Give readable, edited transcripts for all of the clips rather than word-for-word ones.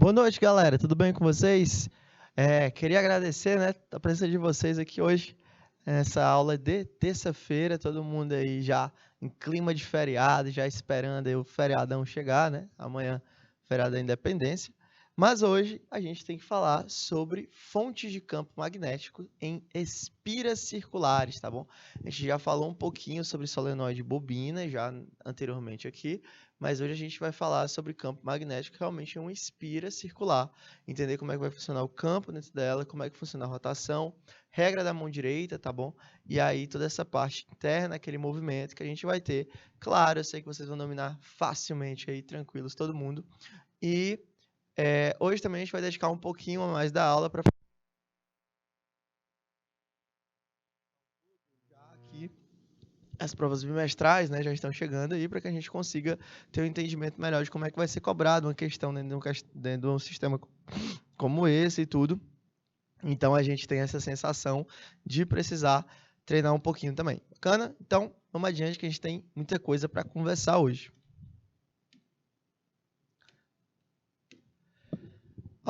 Boa noite, galera. Tudo bem com vocês? Queria agradecer, né, a presença de vocês aqui hoje, nessa aula de terça-feira. Todo mundo aí já em clima de feriado, já esperando aí o feriadão chegar, né? Amanhã, feriado da Independência. Mas hoje a gente tem que falar sobre fontes de campo magnético em espiras circulares, tá bom? A gente já falou um pouquinho sobre solenoide e bobina já anteriormente aqui, mas hoje a gente vai falar sobre campo magnético realmente em uma espira circular, entender como é que vai funcionar o campo dentro dela, como é que funciona a rotação, regra da mão direita, tá bom? E aí toda essa parte interna, aquele movimento que a gente vai ter. Claro, eu sei que vocês vão dominar facilmente aí, tranquilos, todo mundo. E hoje também a gente vai dedicar um pouquinho a mais da aula para aqui. As provas bimestrais, né, já estão chegando aí para que a gente consiga ter um entendimento melhor de como é que vai ser cobrado uma questão dentro de um sistema como esse e tudo. Então a gente tem essa sensação de precisar treinar um pouquinho também. Bacana? Então vamos adiante que a gente tem muita coisa para conversar hoje.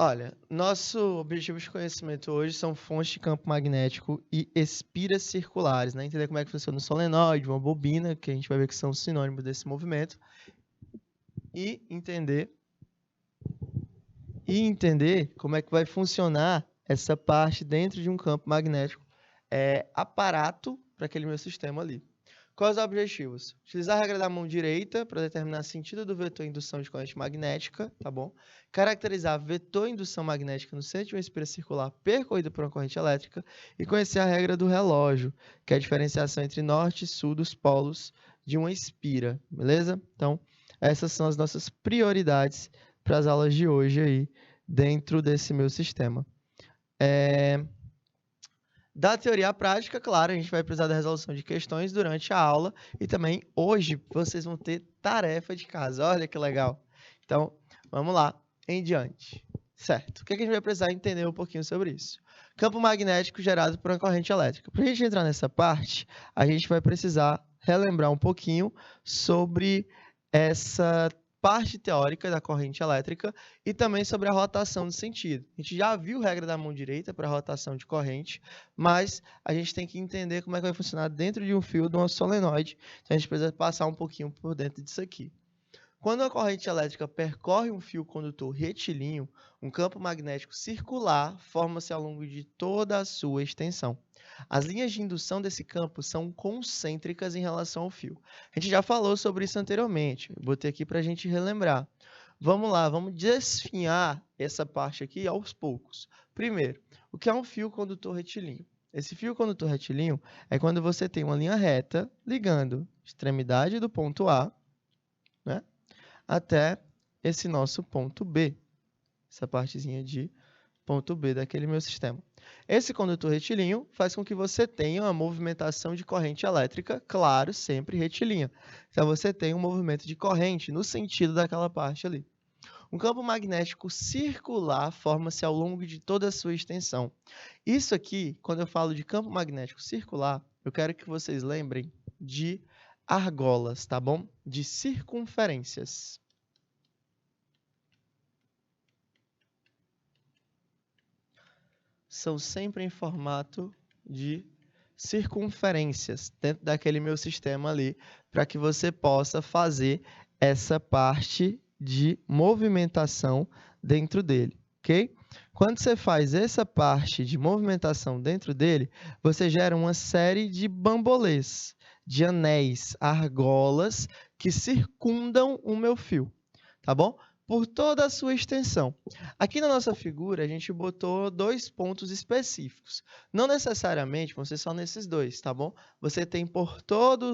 Olha, nosso objetivo de conhecimento hoje são fontes de campo magnético e espiras circulares, né? Entender como é que funciona um solenoide, uma bobina, que a gente vai ver que são sinônimos desse movimento, e entender como é que vai funcionar essa parte dentro de um campo magnético, aparato para aquele meu sistema ali. Quais os objetivos? Utilizar a regra da mão direita para determinar o sentido do vetor indução de corrente magnética, tá bom? Caracterizar vetor indução magnética no centro de uma espira circular percorrida por uma corrente elétrica e conhecer a regra do relógio, que é a diferenciação entre norte e sul dos polos de uma espira, beleza? Então, essas são as nossas prioridades para as aulas de hoje aí, dentro desse meu sistema. Da teoria à prática, claro, a gente vai precisar da resolução de questões durante a aula e também hoje vocês vão ter tarefa de casa. Olha que legal. Então, vamos lá, em diante. Certo. O que a gente vai precisar entender um pouquinho sobre isso? Campo magnético gerado por uma corrente elétrica. Para a gente entrar nessa parte, a gente vai precisar relembrar um pouquinho sobre essa parte teórica da corrente elétrica e também sobre a rotação de sentido. A gente já viu regra da mão direita para rotação de corrente, mas a gente tem que entender como é que vai funcionar dentro de um fio de uma solenoide. Então a gente precisa passar um pouquinho por dentro disso aqui. Quando a corrente elétrica percorre um fio condutor retilíneo, um campo magnético circular forma-se ao longo de toda a sua extensão. As linhas de indução desse campo são concêntricas em relação ao fio. A gente já falou sobre isso anteriormente, eu botei aqui para a gente relembrar. Vamos lá, vamos desfinhar essa parte aqui aos poucos. Primeiro, o que é um fio condutor retilíneo? Esse fio condutor retilíneo é quando você tem uma linha reta ligando a extremidade do ponto A, né, até esse nosso ponto B, essa partezinha de ponto B daquele meu sistema. Esse condutor retilíneo faz com que você tenha uma movimentação de corrente elétrica, claro, sempre retilínea. Então, você tem um movimento de corrente no sentido daquela parte ali. Um campo magnético circular forma-se ao longo de toda a sua extensão. Isso aqui, quando eu falo de campo magnético circular, eu quero que vocês lembrem de argolas, tá bom? De circunferências. São sempre em formato de circunferências dentro daquele meu sistema ali, para que você possa fazer essa parte de movimentação dentro dele, ok? Quando você faz essa parte de movimentação dentro dele, você gera uma série de bambolês, de anéis, argolas que circundam o meu fio, tá bom? Por toda a sua extensão. Aqui na nossa figura, a gente botou 2 pontos específicos. Não necessariamente vão ser só nesses 2, tá bom? Você tem por todo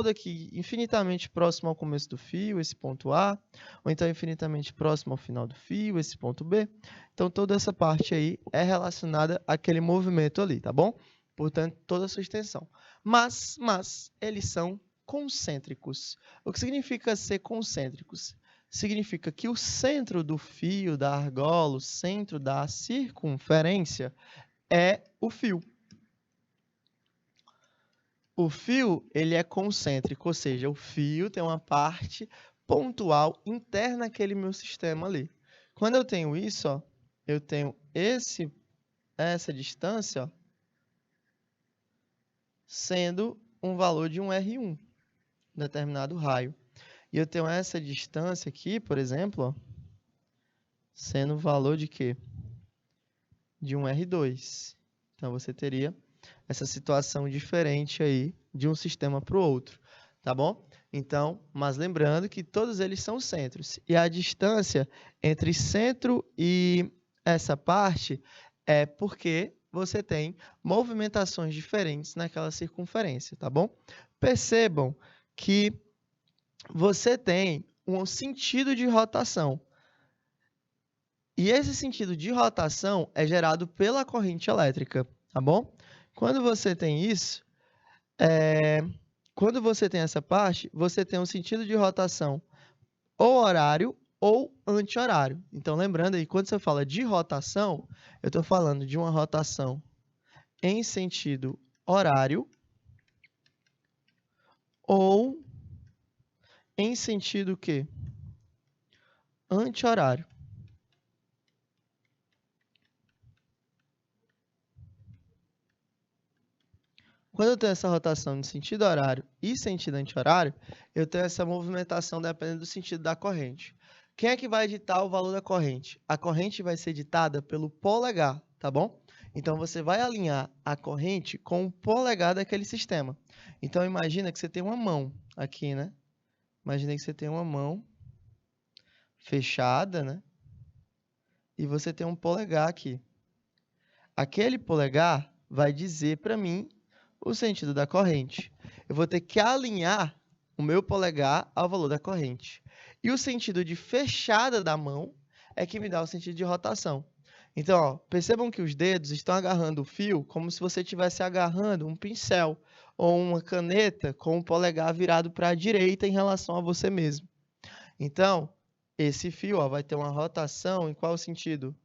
aqui, infinitamente próximo ao começo do fio, esse ponto A, ou então infinitamente próximo ao final do fio, esse ponto B. Então, toda essa parte aí é relacionada àquele movimento ali, tá bom? Portanto, toda a sua extensão. Mas eles são concêntricos. O que significa ser concêntricos? Significa que o centro do fio, da argola, o centro da circunferência é o fio. O fio, ele é concêntrico, ou seja, o fio tem uma parte pontual interna àquele meu sistema ali. Quando eu tenho isso, ó, eu tenho essa distância, ó, sendo um valor de um R1, determinado raio. E eu tenho essa distância aqui, por exemplo, ó, sendo o valor de quê? De um R2. Então, você teria essa situação diferente aí de um sistema para o outro, tá bom? Então, mas lembrando que todos eles são centros. E a distância entre centro e essa parte é porque você tem movimentações diferentes naquela circunferência, tá bom? Percebam que você tem um sentido de rotação. E esse sentido de rotação é gerado pela corrente elétrica, tá bom? Quando você tem isso, quando você tem essa parte, você tem um sentido de rotação ou horário ou anti-horário. Então, lembrando aí, quando você fala de rotação, eu estou falando de uma rotação em sentido horário ou em sentido o quê? Anti-horário. Quando eu tenho essa rotação de sentido horário e sentido anti-horário, eu tenho essa movimentação dependendo do sentido da corrente. Quem é que vai ditar o valor da corrente? A corrente vai ser ditada pelo polegar, tá bom? Então, você vai alinhar a corrente com o polegar daquele sistema. Então, imagina que você tem uma mão aqui, né? Imagina que você tem uma mão fechada, né? E você tem um polegar aqui. Aquele polegar vai dizer para mim o sentido da corrente. Eu vou ter que alinhar o meu polegar ao valor da corrente. E o sentido de fechada da mão é que me dá o sentido de rotação. Então, ó, percebam que os dedos estão agarrando o fio como se você estivesse agarrando um pincel ou uma caneta com o polegar virado para a direita em relação a você mesmo. Então, esse fio, ó, vai ter uma rotação em qual sentido?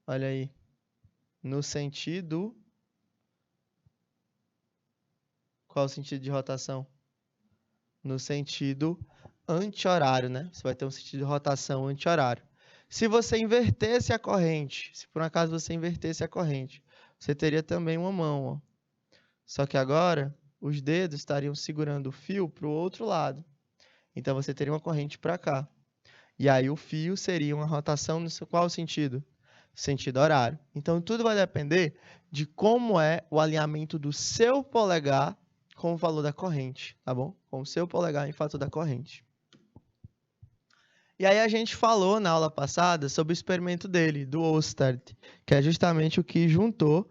Olha aí. No sentido... Qual o sentido de rotação? No sentido anti-horário, né? Você vai ter um sentido de rotação anti-horário. Se você invertesse a corrente, se por um acaso você invertesse a corrente, você teria também uma mão, ó. Só que agora, os dedos estariam segurando o fio para o outro lado. Então, você teria uma corrente para cá. E aí, o fio seria uma rotação no qual sentido? Sentido horário. Então, tudo vai depender de como é o alinhamento do seu polegar com o valor da corrente, tá bom? Com o seu polegar em fator da corrente. E aí a gente falou na aula passada sobre o experimento dele, do Oersted, que é justamente o que juntou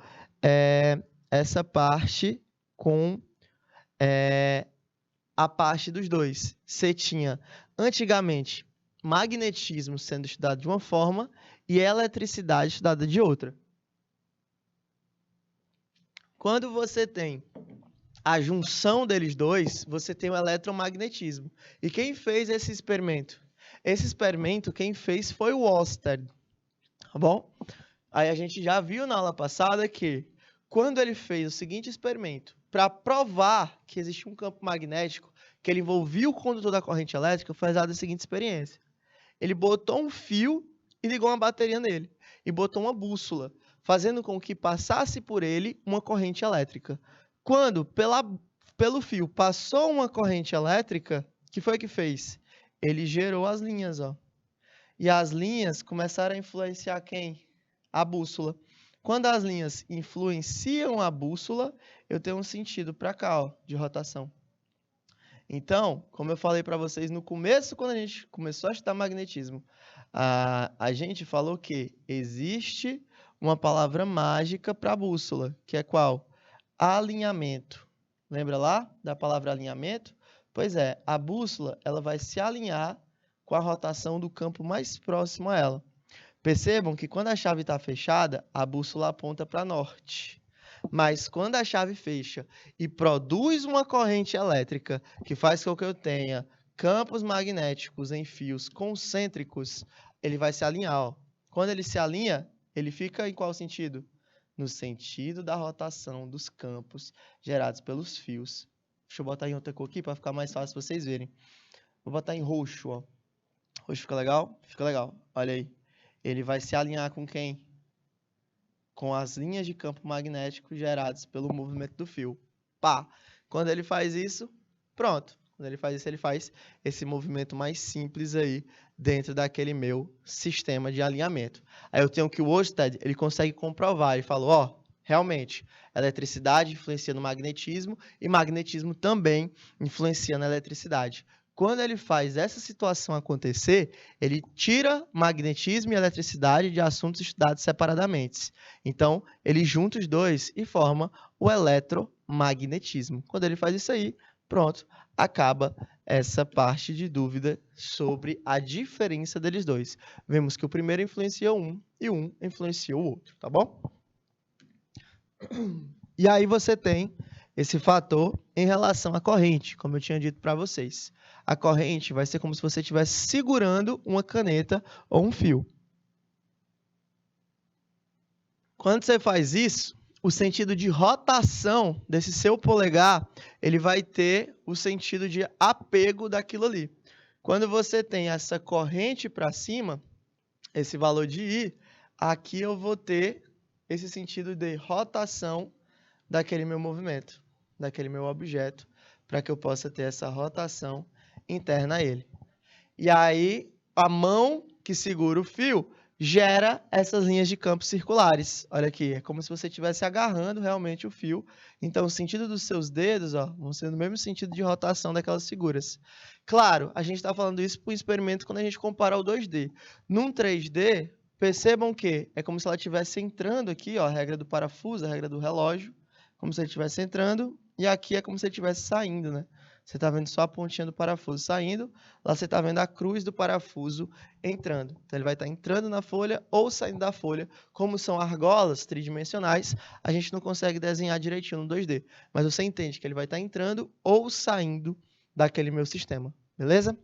essa parte com a parte dos dois. Você tinha, antigamente, magnetismo sendo estudado de uma forma e eletricidade estudada de outra. Quando você tem a junção deles dois, você tem o eletromagnetismo. E quem fez esse experimento? Esse experimento, quem fez foi o Oersted, tá bom? Aí a gente já viu na aula passada que, quando ele fez o seguinte experimento, para provar que existe um campo magnético que ele envolvia o condutor da corrente elétrica, foi usada a seguinte experiência. Ele botou um fio e ligou uma bateria nele. E botou uma bússola, fazendo com que passasse por ele uma corrente elétrica. Quando, pelo fio, passou uma corrente elétrica, o que foi que fez? Ele gerou as linhas, ó. E as linhas começaram a influenciar quem? A bússola. Quando as linhas influenciam a bússola, eu tenho um sentido para cá, ó, de rotação. Então, como eu falei para vocês no começo, quando a gente começou a estudar magnetismo, a gente falou que existe uma palavra mágica para a bússola, que é qual? Alinhamento. Lembra lá da palavra alinhamento? Pois é, a bússola ela vai se alinhar com a rotação do campo mais próximo a ela. Percebam que quando a chave está fechada, a bússola aponta para norte. Mas quando a chave fecha e produz uma corrente elétrica que faz com que eu tenha campos magnéticos em fios concêntricos, ele vai se alinhar. Ó. Quando ele se alinha, ele fica em qual sentido? No sentido da rotação dos campos gerados pelos fios. Deixa eu botar em outra cor aqui para ficar mais fácil vocês verem. Vou botar em roxo. Ó. Roxo fica legal? Fica legal. Olha aí. Ele vai se alinhar com quem? Com as linhas de campo magnético geradas pelo movimento do fio. Pá! Quando ele faz isso, pronto. Quando ele faz isso, ele faz esse movimento mais simples aí dentro daquele meu sistema de alinhamento. Aí eu tenho que o Ørsted, ele consegue comprovar. Ele falou, ó, realmente, eletricidade influencia no magnetismo e magnetismo também influencia na eletricidade. Quando ele faz essa situação acontecer, ele tira magnetismo e eletricidade de assuntos estudados separadamente. Então, ele junta os dois e forma o eletromagnetismo. Quando ele faz isso aí, pronto, acaba essa parte de dúvida sobre a diferença deles dois. Vemos que o primeiro influencia um e um influencia o outro, tá bom? E aí você tem esse fator em relação à corrente, como eu tinha dito para vocês. A corrente vai ser como se você estivesse segurando uma caneta ou um fio. Quando você faz isso, o sentido de rotação desse seu polegar, ele vai ter o sentido de apego daquilo ali. Quando você tem essa corrente para cima, esse valor de I, aqui eu vou ter esse sentido de rotação daquele meu movimento, daquele meu objeto, para que eu possa ter essa rotação interna a ele. E aí, a mão que segura o fio gera essas linhas de campo circulares. Olha aqui, é como se você estivesse agarrando realmente o fio. Então, o sentido dos seus dedos, ó, vão ser no mesmo sentido de rotação daquelas figuras. Claro, a gente está falando isso por experimento quando a gente compara ao 2D. Num 3D, percebam que é como se ela estivesse entrando aqui, ó, a regra do parafuso, a regra do relógio, como se ele estivesse entrando, e aqui é como se ele estivesse saindo, né? Você está vendo só a pontinha do parafuso saindo, lá você está vendo a cruz do parafuso entrando. Então, ele vai estar entrando na folha ou saindo da folha. Como são argolas tridimensionais, a gente não consegue desenhar direitinho no 2D. Mas você entende que ele vai estar entrando ou saindo daquele meu sistema, beleza?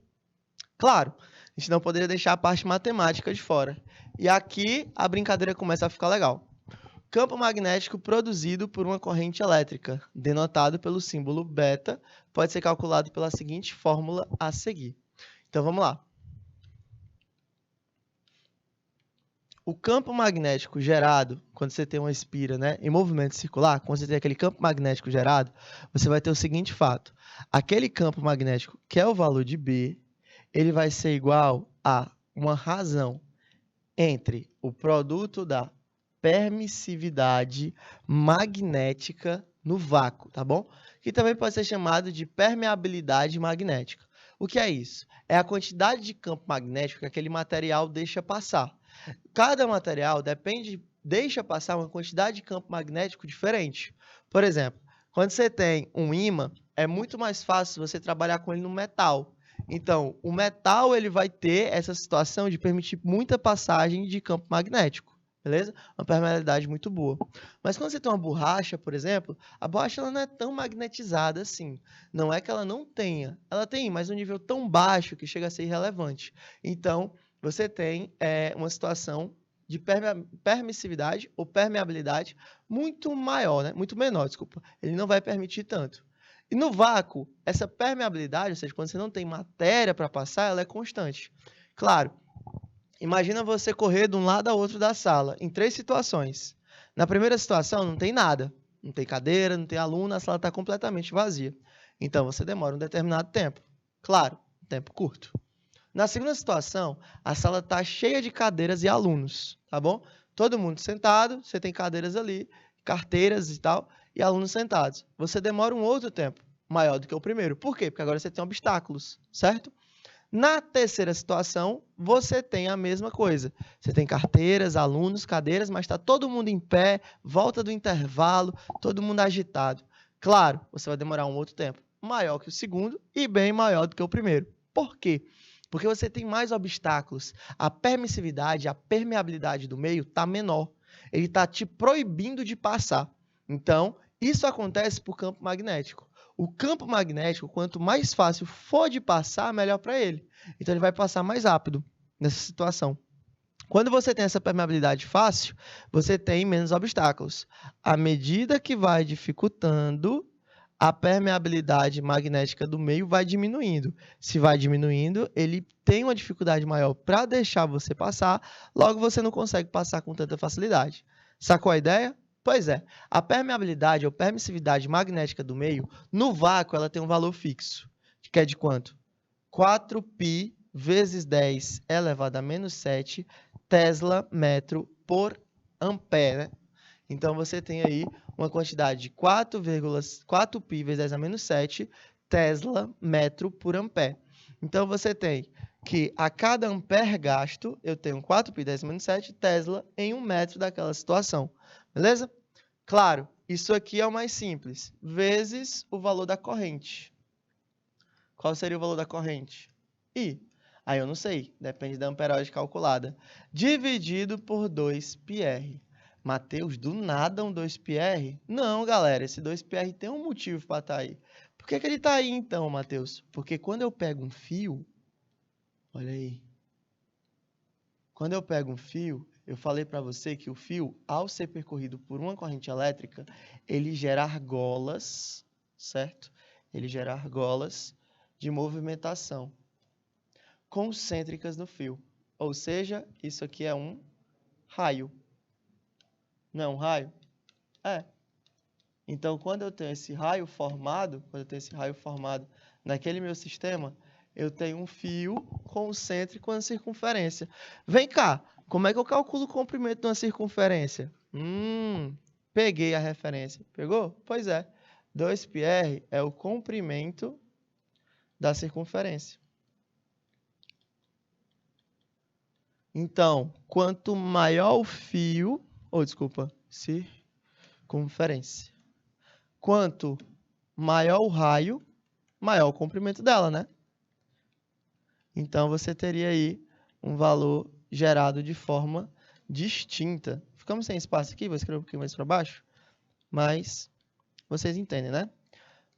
Claro, a gente não poderia deixar a parte matemática de fora. E aqui a brincadeira começa a ficar legal. Campo magnético produzido por uma corrente elétrica, denotado pelo símbolo beta, pode ser calculado pela seguinte fórmula a seguir. Então, vamos lá. O campo magnético gerado, quando você tem uma espira, né, em movimento circular, quando você tem aquele campo magnético gerado, você vai ter o seguinte fato. Aquele campo magnético, que é o valor de B, ele vai ser igual a uma razão entre o produto da permissividade magnética no vácuo, tá bom? Que também pode ser chamado de permeabilidade magnética. O que é isso? É a quantidade de campo magnético que aquele material deixa passar. Cada material deixa passar uma quantidade de campo magnético diferente. Por exemplo, quando você tem um ímã, é muito mais fácil você trabalhar com ele no metal. Então, o metal ele vai ter essa situação de permitir muita passagem de campo magnético. Beleza? Uma permeabilidade muito boa. Mas quando você tem uma borracha, por exemplo, a borracha ela não é tão magnetizada assim. Não é que ela não tenha. Ela tem, mas um nível tão baixo que chega a ser irrelevante. Então, você tem uma situação de permissividade ou permeabilidade muito maior, né? Muito menor, desculpa. Ele não vai permitir tanto. E no vácuo, essa permeabilidade, ou seja, quando você não tem matéria para passar, ela é constante. Claro, imagina você correr de um lado ao outro da sala, em 3 situações. Na primeira situação, não tem nada. Não tem cadeira, não tem aluno, a sala está completamente vazia. Então, você demora um determinado tempo. Claro, um tempo curto. Na segunda situação, a sala está cheia de cadeiras e alunos, tá bom? Todo mundo sentado, você tem cadeiras ali, carteiras e tal, e alunos sentados. Você demora um outro tempo, maior do que o primeiro. Por quê? Porque agora você tem obstáculos, certo? Na terceira situação, você tem a mesma coisa. Você tem carteiras, alunos, cadeiras, mas está todo mundo em pé, volta do intervalo, todo mundo agitado. Claro, você vai demorar um outro tempo, maior que o segundo e bem maior do que o primeiro. Por quê? Porque você tem mais obstáculos. A permissividade, a permeabilidade do meio está menor. Ele está te proibindo de passar. Então, isso acontece por campo magnético. O campo magnético, quanto mais fácil for de passar, melhor para ele. Então, ele vai passar mais rápido nessa situação. Quando você tem essa permeabilidade fácil, você tem menos obstáculos. À medida que vai dificultando, a permeabilidade magnética do meio vai diminuindo. Se vai diminuindo, ele tem uma dificuldade maior para deixar você passar, logo você não consegue passar com tanta facilidade. Sacou a ideia? Pois é, a permeabilidade ou permissividade magnética do meio, no vácuo, ela tem um valor fixo, que é de quanto? 4π vezes 10 elevado a menos 7 Tesla metro por ampere. Então, você tem aí uma quantidade de 4π vezes 10 a menos 7 Tesla metro por ampere. Então, você tem que a cada ampere gasto, eu tenho 4π 10 a menos 7 Tesla em 1 metro daquela situação. Beleza? Claro, isso aqui é o mais simples, vezes o valor da corrente. Qual seria o valor da corrente? I. Aí eu não sei, depende da amperagem calculada. Dividido por 2πr. Mateus, do nada um 2πr? Não, galera, esse 2πr tem um motivo para estar aí. Por que ele está aí então, Mateus? Porque quando eu pego um fio, olha aí. Quando eu pego um fio, eu falei para você que o fio, ao ser percorrido por uma corrente elétrica, ele gera argolas, certo? Ele gera argolas de movimentação concêntricas no fio. Ou seja, isso aqui é um raio. Não é um raio? É. Então, quando eu tenho esse raio formado, naquele meu sistema, eu tenho um fio concêntrico na circunferência. Vem cá, como é que eu calculo o comprimento de uma circunferência? Peguei a referência. Pegou? Pois é. 2πr é o comprimento da circunferência. Então, quanto maior o fio, circunferência. Quanto maior o raio, maior o comprimento dela, né? Então, você teria aí um valor gerado de forma distinta. Ficamos sem espaço aqui, vou escrever um pouquinho mais para baixo, mas vocês entendem, né?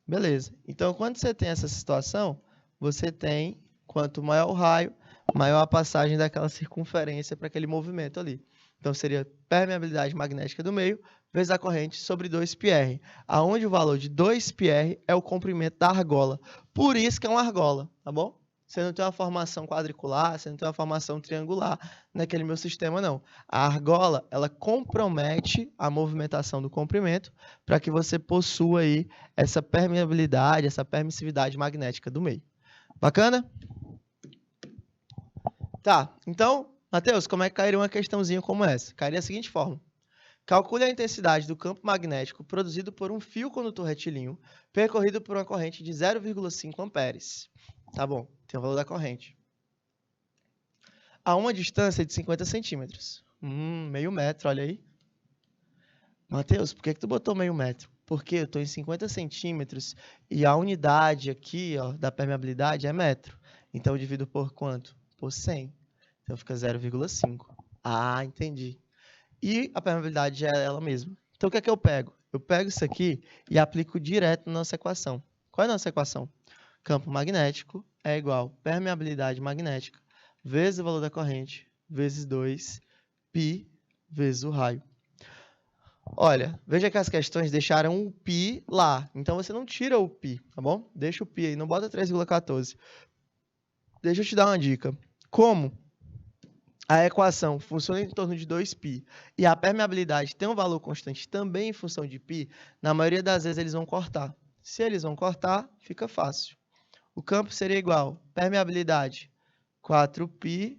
Beleza. Então, quando você tem essa situação, você tem, quanto maior o raio, maior a passagem daquela circunferência para aquele movimento ali. Então, seria permeabilidade magnética do meio vezes a corrente sobre 2πr, aonde o valor de 2πr é o comprimento da argola. Por isso que é uma argola, tá bom? Você não tem uma formação quadricular, você não tem uma formação triangular naquele meu sistema, não. A argola, ela compromete a movimentação do comprimento para que você possua aí essa permeabilidade, essa permissividade magnética do meio. Bacana? Tá, então, Mateus, como é que cairia uma questãozinha como essa? Cairia da seguinte forma. Calcule a intensidade do campo magnético produzido por um fio condutor retilíneo percorrido por uma corrente de 0,5 amperes. Tá bom, tem o valor da corrente. A uma distância de 50 centímetros. Meio metro, olha aí. Mateus, por que tu botou meio metro? Porque eu estou em 50 centímetros e a unidade aqui, ó, da permeabilidade é metro. Então, eu divido por quanto? Por 100. Então, fica 0,5. Ah, entendi. E a permeabilidade é ela mesma. Então, o que é que eu pego? Eu pego isso aqui e aplico direto na nossa equação. Qual é a nossa equação? Campo magnético é igual a permeabilidade magnética vezes o valor da corrente, vezes 2π vezes o raio. Olha, veja que as questões deixaram o π lá. Então, você não tira o π, tá bom? Deixa o π aí, não bota 3,14. Deixa eu te dar uma dica. Como a equação funciona em torno de 2π e a permeabilidade tem um valor constante também em função de π, na maioria das vezes eles vão cortar. Se eles vão cortar, fica fácil. O campo seria igual a permeabilidade 4π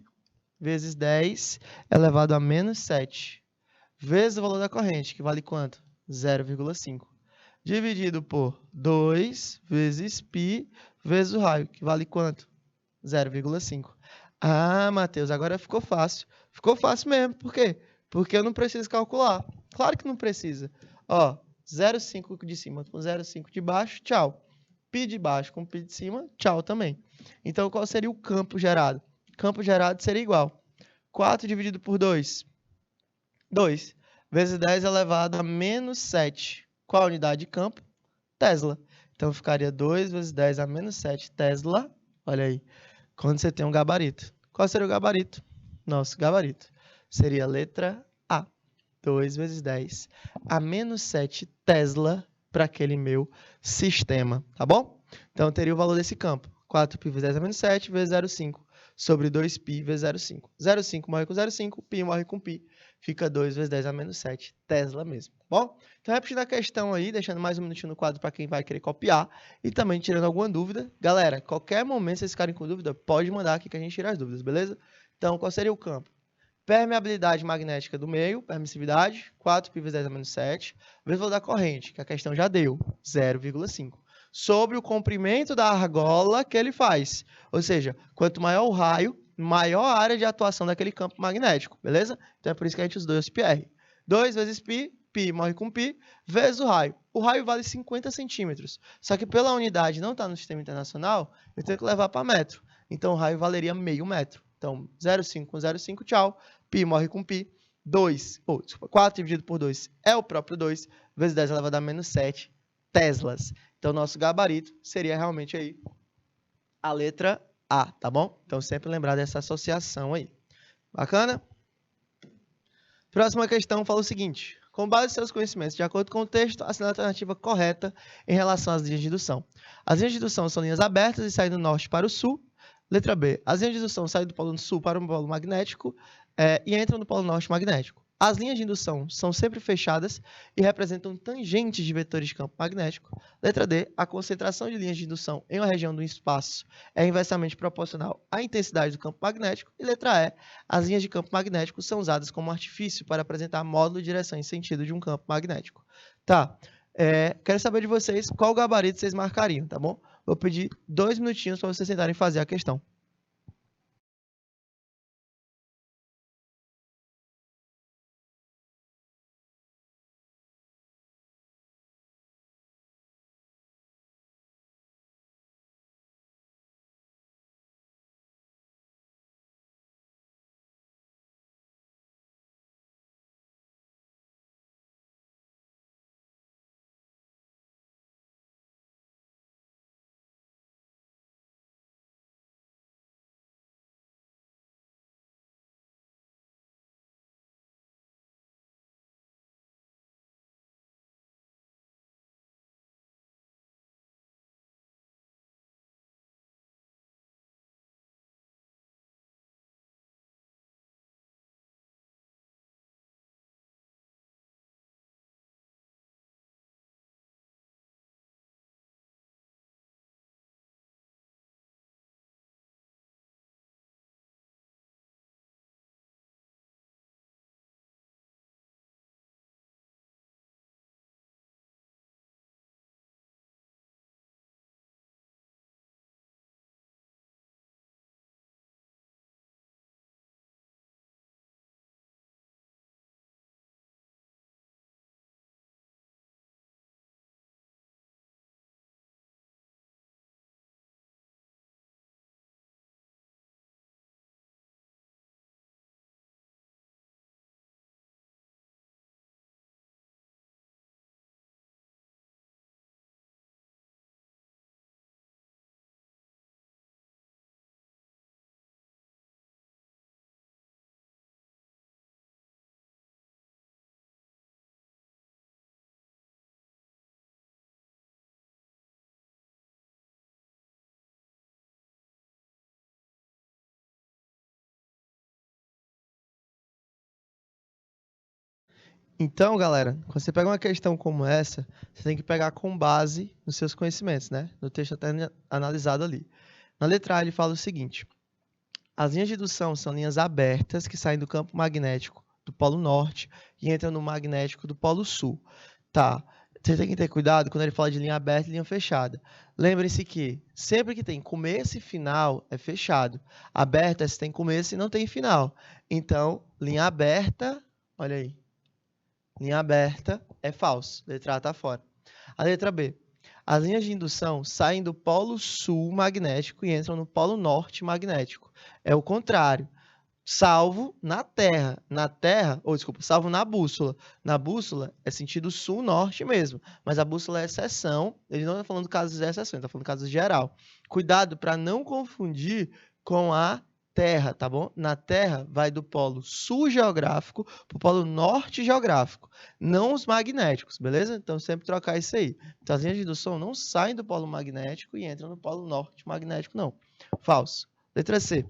vezes 10 elevado a menos 7, vezes o valor da corrente, que vale quanto? 0,5. Dividido por 2 vezes π vezes o raio, que vale quanto? 0,5. Ah, Mateus, agora ficou fácil. Ficou fácil mesmo. Por quê? Porque eu não preciso calcular. Claro que não precisa. Ó, 0,5 de cima com 0,5 de baixo, tchau. π de baixo com π de cima, tchau também. Então, qual seria o campo gerado? Campo gerado seria igual. 4 dividido por 2. 2 vezes 10 elevado a menos 7. Qual a unidade de campo? Tesla. Então, ficaria 2 vezes 10 a menos 7 Tesla. Olha aí. Quando você tem um gabarito. Qual seria o gabarito? Nosso gabarito seria a letra A. 2 vezes 10 a menos 7 Tesla para aquele meu sistema, tá bom? Então, eu teria o valor desse campo, 4π vezes 10 a menos 7 vezes 0,5 sobre 2π vezes 0,5. 0,5 morre com 0,5, π morre com π. Fica 2 vezes 10 a menos 7, Tesla mesmo, tá bom? Então, repetindo a questão aí, deixando mais um minutinho no quadro para quem vai querer copiar e também tirando alguma dúvida. Galera, qualquer momento vocês ficarem com dúvida, pode mandar aqui que a gente tira as dúvidas, beleza? Então, qual seria o campo? Permeabilidade magnética do meio, permissividade, 4π vezes 10 a menos 7, vezes o valor da corrente, que a questão já deu, 0,5. Sobre o comprimento da argola que ele faz. Ou seja, quanto maior o raio, maior a área de atuação daquele campo magnético, beleza? Então é por isso que a gente usa 2πr. 2 vezes π, π morre com π, vezes o raio. O raio vale 50 centímetros. Só que pela unidade não está no sistema internacional, eu tenho que levar para metro. Então o raio valeria meio metro. Então 0,5 com 0,5, tchau. Π morre com π. 4 dividido por 2 é o próprio 2, vezes 10 elevado a menos 7 Teslas. Então, nosso gabarito seria realmente aí a letra A, tá bom? Então, sempre lembrar dessa associação aí. Bacana? Próxima questão fala o seguinte. Com base em seus conhecimentos, de acordo com o texto, assine a alternativa correta em relação às linhas de indução. As linhas de indução são linhas abertas e saem do norte para o sul. Letra B. As linhas de indução saem do polo sul para o polo magnético e entram no polo norte magnético. As linhas de indução são sempre fechadas e representam tangentes de vetores de campo magnético. Letra D. A concentração de linhas de indução em uma região do espaço é inversamente proporcional à intensidade do campo magnético. E letra E. As linhas de campo magnético são usadas como artifício para apresentar módulo, direção e sentido de um campo magnético. Tá. Quero saber de vocês qual gabarito vocês marcariam, tá bom? Vou pedir 2 minutinhos para vocês tentarem fazer a questão. Então, galera, quando você pega uma questão como essa, você tem que pegar com base nos seus conhecimentos, né? No texto até analisado ali. Na letra A, ele fala o seguinte. As linhas de indução são linhas abertas que saem do campo magnético do polo norte e entram no magnético do polo sul. Tá. Você tem que ter cuidado quando ele fala de linha aberta e linha fechada. Lembre-se que sempre que tem começo e final é fechado. Aberta se tem começo e não tem final. Então, linha aberta, olha aí. Linha aberta é falso. Letra A está fora. A letra B. As linhas de indução saem do polo sul magnético e entram no polo norte magnético. É o contrário. Salvo na Terra. Salvo na bússola. Na bússola é sentido sul-norte mesmo. Mas a bússola é exceção. Ele não está falando casos de exceção, ele está falando casos geral. Cuidado para não confundir com a Terra, tá bom? Na Terra vai do polo sul geográfico para o polo norte geográfico, não os magnéticos, beleza? Então sempre trocar isso aí. Então as linhas de indução não saem do polo magnético e entram no polo norte magnético, não. Falso. Letra C.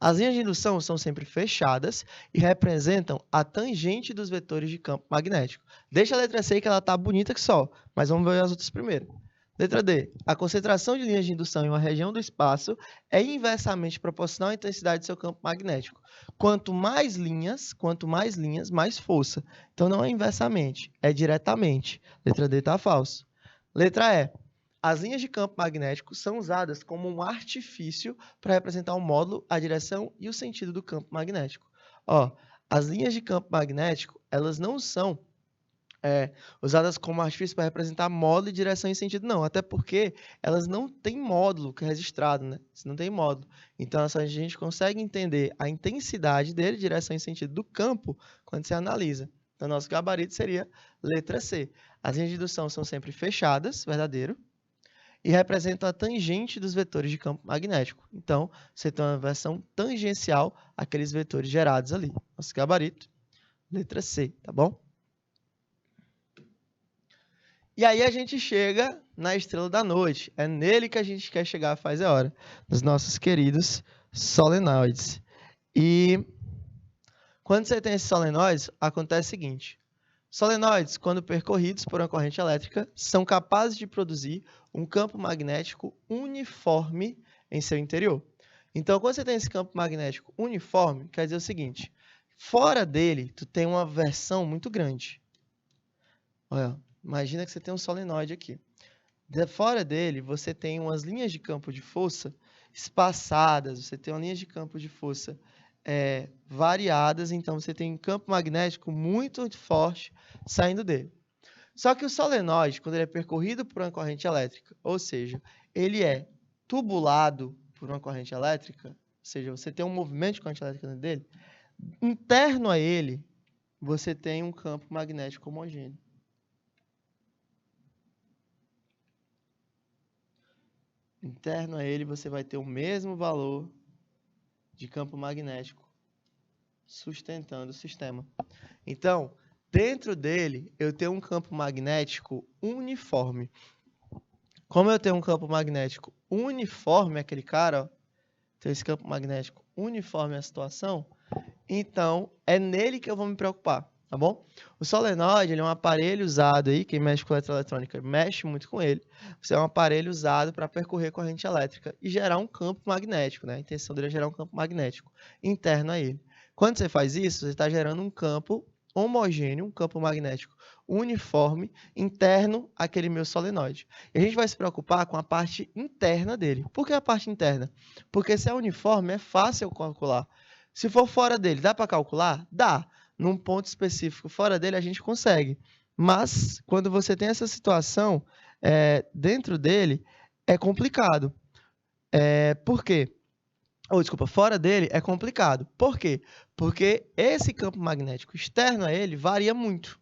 As linhas de indução são sempre fechadas e representam a tangente dos vetores de campo magnético. Deixa a letra C que ela tá bonita que só, mas vamos ver as outras primeiro. Letra D. A concentração de linhas de indução em uma região do espaço é inversamente proporcional à intensidade do seu campo magnético. Quanto mais linhas, mais força. Então não é inversamente, é diretamente. Letra D está falso. Letra E. As linhas de campo magnético são usadas como um artifício para representar o módulo, a direção e o sentido do campo magnético. Ó, as linhas de campo magnético, elas não são usadas como artifício para representar módulo e direção e sentido, não. Até porque elas não têm módulo que é registrado, né? Isso não tem módulo. Então, a gente consegue entender a intensidade dele, direção e sentido do campo, quando você analisa. Então, nosso gabarito seria letra C. As linhas de indução são sempre fechadas, verdadeiro, e representam a tangente dos vetores de campo magnético. Então, você tem uma versão tangencial àqueles vetores gerados ali. Nosso gabarito, letra C, tá bom? E aí a gente chega na estrela da noite. É nele que a gente quer chegar faz a hora. Nos nossos queridos solenoides. E quando você tem esses solenoides, acontece o seguinte. Solenoides, quando percorridos por uma corrente elétrica, são capazes de produzir um campo magnético uniforme em seu interior. Então, quando você tem esse campo magnético uniforme, quer dizer o seguinte, fora dele, tu tem uma versão muito grande. Olha, imagina que você tem um solenoide aqui. De fora dele, você tem umas linhas de campo de força espaçadas, você tem uma linha de campo de força variadas, então você tem um campo magnético muito forte saindo dele. Só que o solenoide, quando ele é percorrido por uma corrente elétrica, ou seja, ele é tubulado por uma corrente elétrica, ou seja, você tem um movimento de corrente elétrica dentro dele, interno a ele, você tem um campo magnético homogêneo. Interno a ele, você vai ter o mesmo valor de campo magnético sustentando o sistema. Então, dentro dele, eu tenho um campo magnético uniforme. Como eu tenho um campo magnético uniforme, aquele cara, ó, tem esse campo magnético uniforme à situação, então é nele que eu vou me preocupar, tá bom? O solenoide, ele é um aparelho usado aí, quem mexe com eletroeletrônica mexe muito com ele. Você é um aparelho usado para percorrer corrente elétrica e gerar um campo magnético, né? A intenção dele é gerar um campo magnético interno a ele. Quando você faz isso, você está gerando um campo homogêneo, um campo magnético uniforme, interno àquele meu solenoide. E a gente vai se preocupar com a parte interna dele. Por que a parte interna? Porque se é uniforme, é fácil calcular. Se for fora dele, dá para calcular? Dá. Num ponto específico fora dele, a gente consegue. Mas, quando você tem essa situação, dentro dele, é complicado. Por quê? Desculpa, fora dele é complicado. Por quê? Porque esse campo magnético externo a ele varia muito.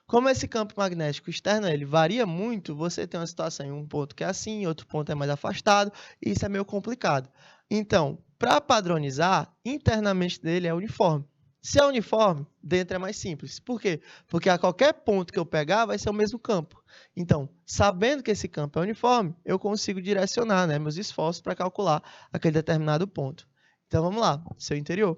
Como esse campo magnético externo a ele varia muito, você tem uma situação em um ponto que é assim, em outro ponto é mais afastado, e isso é meio complicado. Então, para padronizar, internamente dele é uniforme. Se é uniforme, dentro é mais simples. Por quê? Porque a qualquer ponto que eu pegar vai ser o mesmo campo. Então, sabendo que esse campo é uniforme, eu consigo direcionar, né, meus esforços para calcular aquele determinado ponto. Então, vamos lá. Seu interior.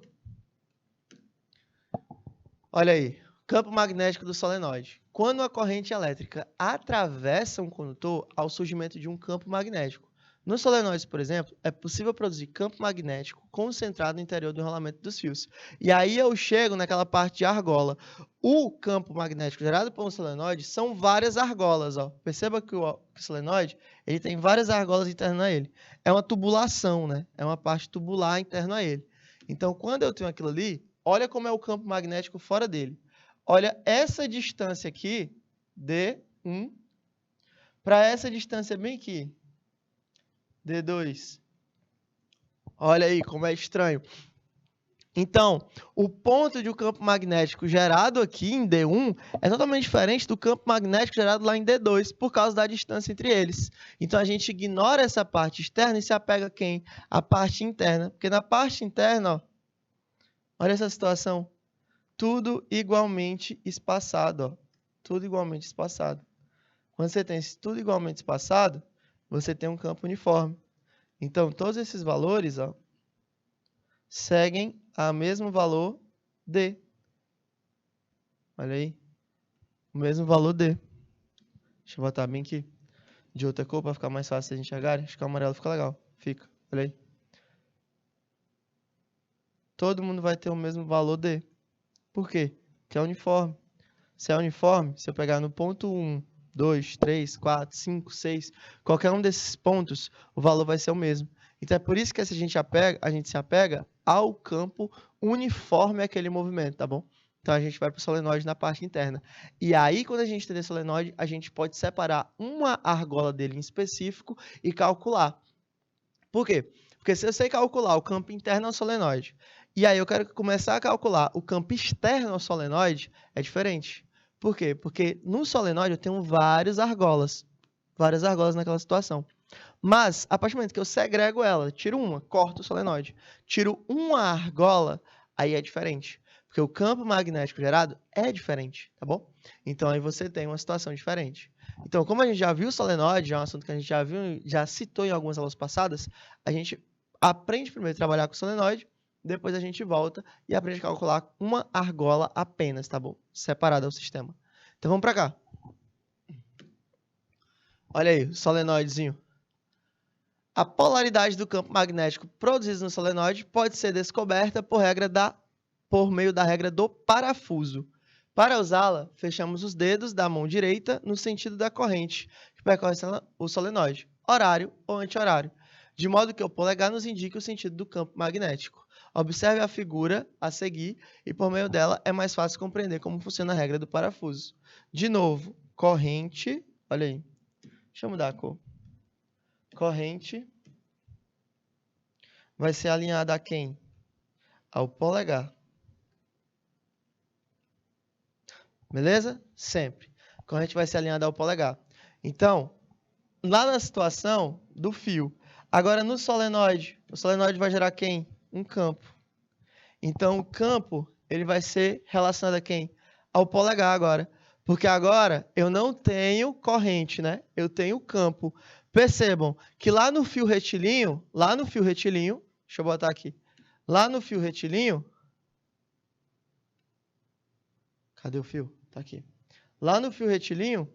Olha aí. Campo magnético do solenoide. Quando a corrente elétrica atravessa um condutor, há o surgimento de um campo magnético. Nos solenoides, por exemplo, é possível produzir campo magnético concentrado no interior do enrolamento dos fios. E aí eu chego naquela parte de argola. O campo magnético gerado por um solenoide são várias argolas. Ó. Perceba que o solenoide ele tem várias argolas internas a ele. É uma tubulação, né? É uma parte tubular interna a ele. Então, quando eu tenho aquilo ali, olha como é o campo magnético fora dele. Olha essa distância aqui, D1, para essa distância bem aqui, D2. Olha aí como é estranho. Então, o ponto de um campo magnético gerado aqui em D1 é totalmente diferente do campo magnético gerado lá em D2, por causa da distância entre eles. Então, a gente ignora essa parte externa e se apega a quem? A parte interna. Porque na parte interna, ó, olha essa situação, tudo igualmente espaçado. Ó, tudo igualmente espaçado. Quando você tem tudo igualmente espaçado, você tem um campo uniforme. Então, todos esses valores, ó, seguem o mesmo valor D. Olha aí. O mesmo valor D. Deixa eu botar bem aqui. De outra cor para ficar mais fácil de a gente enxergar. Acho que o amarelo fica legal. Fica. Olha aí. Todo mundo vai ter o mesmo valor D. Por quê? Porque é uniforme. Se é uniforme, se eu pegar no ponto 1, 2, 3, 4, 5, 6, qualquer um desses pontos, o valor vai ser o mesmo. Então é por isso que a gente se apega ao campo uniforme àquele movimento, tá bom? Então a gente vai para o solenoide na parte interna. E aí, quando a gente entender solenoide, a gente pode separar uma argola dele em específico e calcular. Por quê? Porque se eu sei calcular o campo interno ao solenoide, e aí eu quero começar a calcular o campo externo ao solenoide, é diferente. Por quê? Porque no solenoide eu tenho várias argolas naquela situação. Mas, a partir do momento que eu segrego ela, tiro uma, corto o solenoide, tiro uma argola, aí é diferente. Porque o campo magnético gerado é diferente, tá bom? Então, aí você tem uma situação diferente. Então, como a gente já viu o solenoide, é um assunto que a gente já citou em algumas aulas passadas, a gente aprende primeiro a trabalhar com o solenoide, depois a gente volta e aprende a calcular uma argola apenas, tá bom? Separada ao sistema. Então, vamos para cá. Olha aí, o solenoidezinho. A polaridade do campo magnético produzido no solenoide pode ser descoberta por meio da regra do parafuso. Para usá-la, fechamos os dedos da mão direita no sentido da corrente que percorre o solenoide, horário ou anti-horário, de modo que o polegar nos indique o sentido do campo magnético. Observe a figura a seguir e, por meio dela, é mais fácil compreender como funciona a regra do parafuso. De novo, corrente, olha aí, deixa eu mudar a cor. Corrente vai ser alinhada a quem? Ao polegar. Beleza? Sempre. A corrente vai ser alinhada ao polegar. Então, lá na situação do fio. Agora, no solenoide, o solenoide vai gerar quem? Um campo. Então, o campo ele vai ser relacionado a quem? Ao polegar agora. Porque agora eu não tenho corrente, né? Eu tenho campo. Percebam que lá no fio retilíneo, deixa eu botar aqui. Lá no fio retilíneo, cadê o fio? Tá aqui. Lá no fio retilíneo,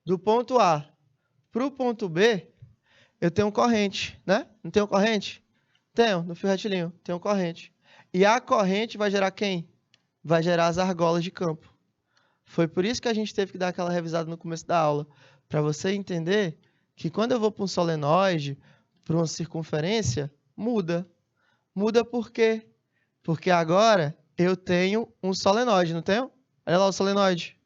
do ponto A para o ponto B, eu tenho corrente, né? Não tenho corrente? Tenho, no fio retilíneo, tenho corrente. E a corrente vai gerar quem? Vai gerar as argolas de campo. Foi por isso que a gente teve que dar aquela revisada no começo da aula, para você entender que quando eu vou para um solenoide, para uma circunferência, muda. Muda por quê? Porque agora eu tenho um solenoide, não tenho? Olha lá o solenoide.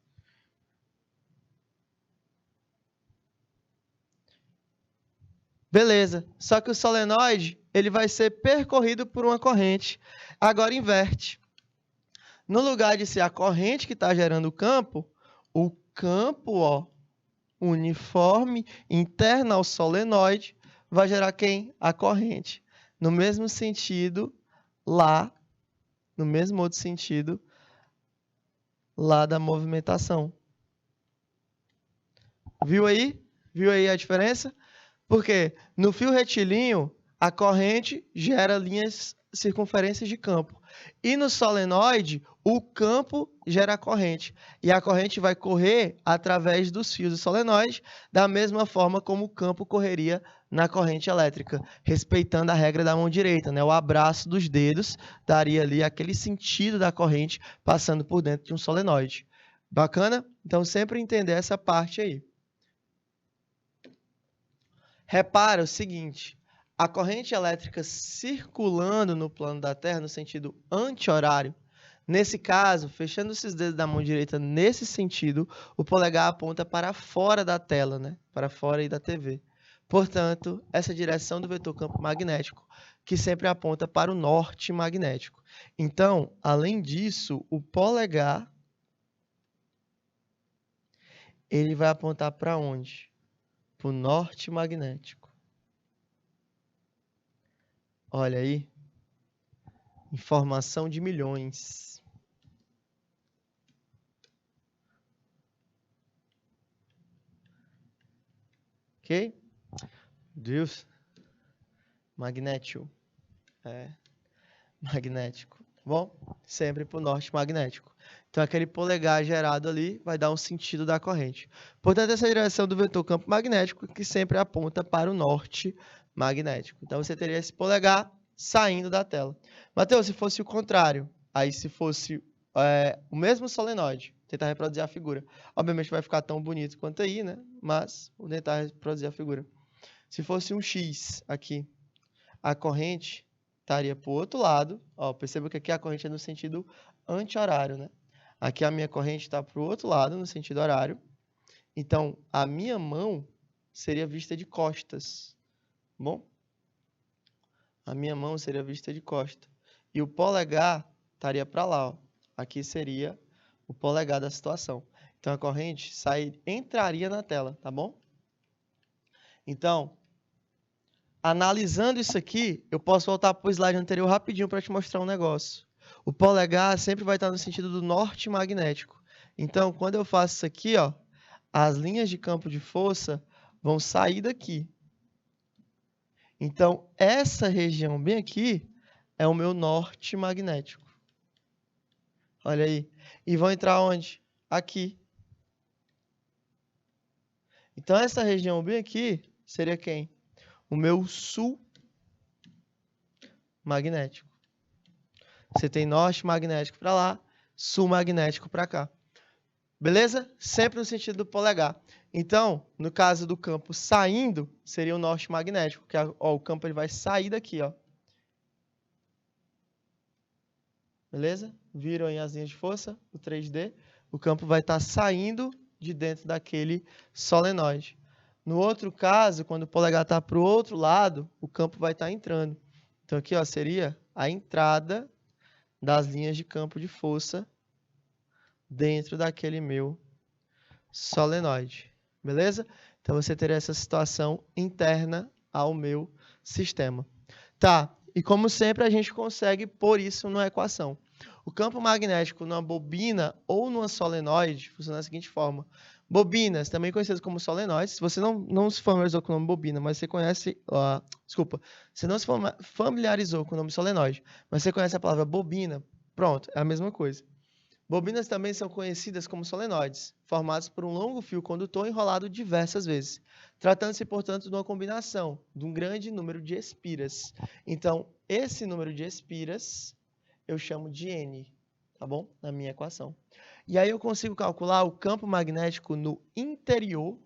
Beleza. Só que o solenoide ele vai ser percorrido por uma corrente. Agora inverte. No lugar de ser a corrente que está gerando o campo ó, uniforme interno ao solenoide vai gerar quem? A corrente. No mesmo sentido, lá, no mesmo outro sentido, lá da movimentação. Viu aí? Viu aí a diferença? Porque no fio retilíneo, a corrente gera linhas circunferências de campo. E no solenoide, o campo gera a corrente. E a corrente vai correr através dos fios do solenoide, da mesma forma como o campo correria na corrente elétrica, respeitando a regra da mão direita, né? O abraço dos dedos daria ali aquele sentido da corrente passando por dentro de um solenoide. Bacana? Então, sempre entender essa parte aí. Repara o seguinte, a corrente elétrica circulando no plano da Terra no sentido anti-horário, nesse caso, fechando esses dedos da mão direita nesse sentido, o polegar aponta para fora da tela, né? Para fora aí da TV. Portanto, essa direção do vetor campo magnético, que sempre aponta para o norte magnético. Então, além disso, o polegar ele vai apontar para onde? Para o norte magnético. Olha aí. Informação de milhões. Ok? Deus. Magnético. Magnético. Bom, sempre para o norte magnético. Então, aquele polegar gerado ali vai dar um sentido da corrente. Portanto, essa direção do vetor campo magnético que sempre aponta para o norte magnético. Então, você teria esse polegar saindo da tela. Mateus, se fosse o contrário, aí se fosse o mesmo solenoide, tentar reproduzir a figura. Obviamente vai ficar tão bonito quanto aí, né? Mas vou tentar reproduzir a figura. Se fosse um X aqui, a corrente estaria para o outro lado. Ó, perceba que aqui a corrente é no sentido anti-horário, né? Aqui a minha corrente está para o outro lado, no sentido horário. Então, a minha mão seria vista de costas. Bom? A minha mão seria vista de costas. E o polegar estaria para lá. Ó. Aqui seria o polegar da situação. Então, a corrente entraria na tela, tá bom? Então, analisando isso aqui, eu posso voltar para o slide anterior rapidinho para te mostrar um negócio. O polegar sempre vai estar no sentido do norte magnético. Então, quando eu faço isso aqui, ó, as linhas de campo de força vão sair daqui. Então, essa região bem aqui é o meu norte magnético. Olha aí. E vão entrar onde? Aqui. Então, essa região bem aqui seria quem? O meu sul magnético. Você tem norte magnético para lá, sul magnético para cá. Beleza? Sempre no sentido do polegar. Então, no caso do campo saindo, seria o norte magnético, que ó, o campo ele vai sair daqui, ó. Beleza? Viram aí as linhas de força, o 3D? O campo vai estar saindo de dentro daquele solenoide. No outro caso, quando o polegar está para o outro lado, o campo vai estar entrando. Então, aqui ó, seria a entrada das linhas de campo de força dentro daquele meu solenoide. Beleza? Então, você teria essa situação interna ao meu sistema. Tá, e como sempre, a gente consegue pôr isso numa equação. O campo magnético numa bobina ou numa solenoide funciona da seguinte forma. Bobinas, também conhecidas como solenoides, se você não se familiarizou com o nome bobina, mas você conhece... desculpa, você não se familiarizou com o nome solenoide, mas você conhece a palavra bobina, pronto, é a mesma coisa. Bobinas também são conhecidas como solenoides, formados por um longo fio condutor enrolado diversas vezes, tratando-se, portanto, de uma combinação de um grande número de espiras. Então, esse número de espiras eu chamo de N, tá bom? Na minha equação. E aí eu consigo calcular o campo magnético no interior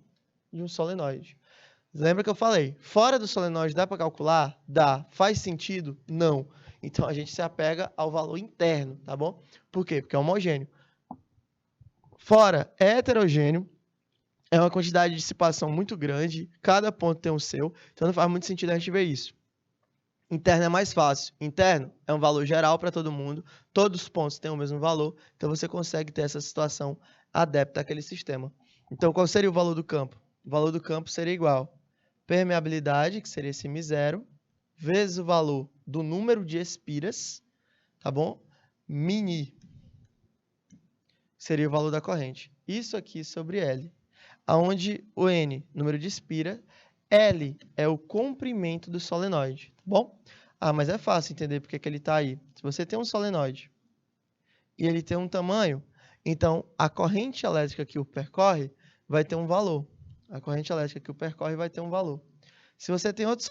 de um solenoide. Lembra que eu falei? Fora do solenoide dá para calcular? Dá. Faz sentido? Não. Então, a gente se apega ao valor interno, tá bom? Por quê? Porque é homogêneo. Fora é heterogêneo, é uma quantidade de dissipação muito grande, cada ponto tem o seu, então não faz muito sentido a gente ver isso. Interno é mais fácil. Interno é um valor geral para todo mundo, todos os pontos têm o mesmo valor, então você consegue ter essa situação adepta àquele sistema. Então, qual seria o valor do campo? O valor do campo seria igual permeabilidade, que seria esse μ0, vezes o valor do número de espiras, tá bom? Μ seria o valor da corrente. Isso aqui sobre L, onde o N, número de espira, L é o comprimento do solenoide, tá bom? Ah, mas é fácil entender porque que ele está aí. Se você tem um solenoide e ele tem um tamanho, então a corrente elétrica que o percorre vai ter um valor. A corrente elétrica que o percorre vai ter um valor. Se você tem outros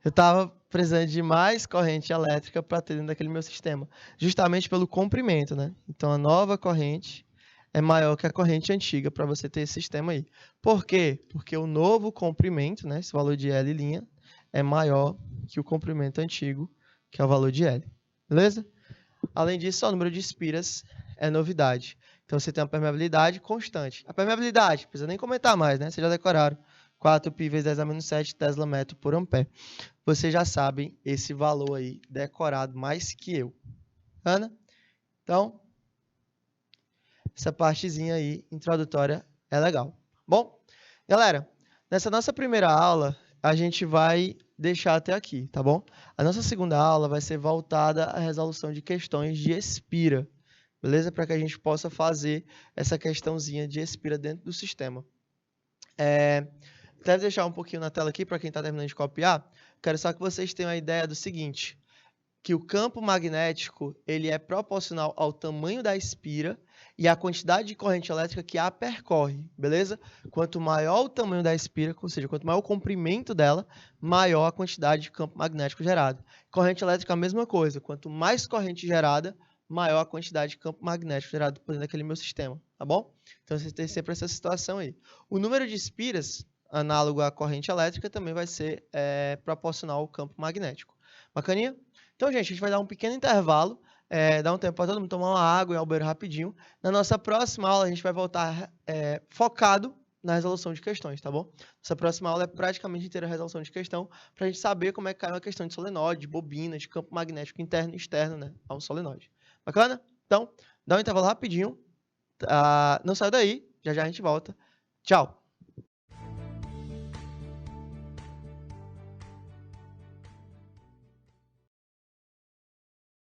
eu estava precisando de mais corrente elétrica para ter dentro daquele meu sistema, justamente pelo comprimento, né? Então, a nova corrente é maior que a corrente antiga para você ter esse sistema aí. Por quê? Porque o novo comprimento, né, esse valor de L', é maior que o comprimento antigo, que é o valor de L. Beleza? Além disso, só o número de espiras é novidade. Então, você tem uma permeabilidade constante. A permeabilidade, não precisa nem comentar mais, né? Vocês já decoraram. 4π vezes 10 a menos 7 Tesla metro por ampere. Vocês já sabem esse valor aí decorado mais que eu. Ana? Então, essa partezinha aí, introdutória, é legal. Bom, galera, nessa nossa primeira aula, a gente vai deixar até aqui, tá bom? A nossa segunda aula vai ser voltada à resolução de questões de Espira, beleza? Para que a gente possa fazer essa questãozinha de Espira dentro do sistema. Deve deixar um pouquinho na tela aqui para quem está terminando de copiar. Quero só que vocês tenham a ideia do seguinte, que o campo magnético ele é proporcional ao tamanho da espira e à quantidade de corrente elétrica que a percorre, beleza? Quanto maior o tamanho da espira, ou seja, quanto maior o comprimento dela, maior a quantidade de campo magnético gerado. Corrente elétrica, a mesma coisa. Quanto mais corrente gerada, maior a quantidade de campo magnético gerado por dentro daquele meu sistema, tá bom? Então, você tem sempre essa situação aí. O número de espiras, análogo à corrente elétrica, também vai ser proporcional ao campo magnético. Bacaninha? Então, gente, a gente vai dar um pequeno intervalo, dar um tempo para todo mundo tomar uma água e ir ao banheiro rapidinho. Na nossa próxima aula, a gente vai voltar focado na resolução de questões, tá bom? Essa próxima aula é praticamente inteira a resolução de questão, para a gente saber como é que cai uma questão de solenoide, de bobina, de campo magnético interno e externo, né, a um solenoide. Bacana? Então, dá um intervalo rapidinho. Não sai daí, já já a gente volta. Tchau!